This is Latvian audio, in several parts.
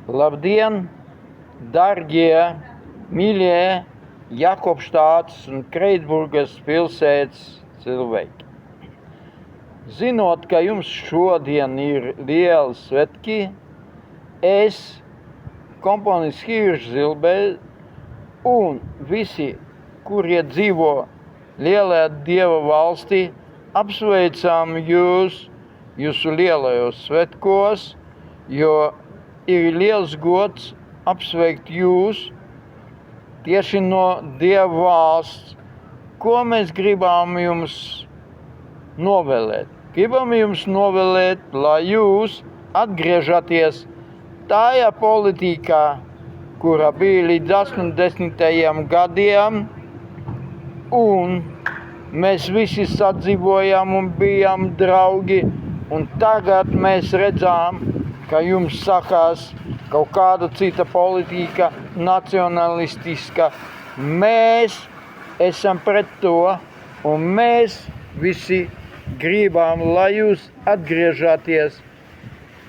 Labdien, darbie, mīļie Jakobštātes un Kreitburgas pilsētas cilvēki! Zinot, ka jums šodien ir lieli svētki, es, komponists Hiršs Zilbe un visi, kurie dzīvo lielajā Dieva valstī, apsveicam jūsu lielajos svētkos, jo ir liels gods apsveikt jūs tieši no Dieva valsts. Ko mēs gribam jums novēlēt? Gribam jums novēlēt, lai jūs atgriežaties tajā politikā, kura bija līdz 80. gadiem, un mēs visi sadzīvojām un bijām draugi, un tagad mēs redzam, ka jums sakās kaut kāda cita politika, nacionalistiska. Mēs esam pret to, un mēs visi gribam, lai jūs atgriežaties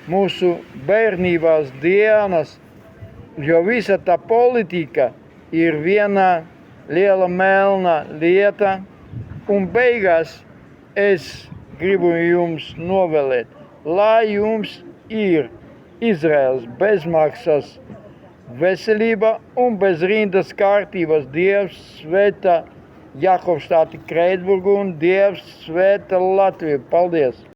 mūsu bērnībās dienas, jo visa tā politika ir viena liela melna lieta, un beigās es gribu jums novēlēt, lai jums ir Izraels bezmaksas veselība un bez rindas kārtības. Dievs svētā Jakobštāti, Kreitburgu un Dievs svētā Latviju. Paldies!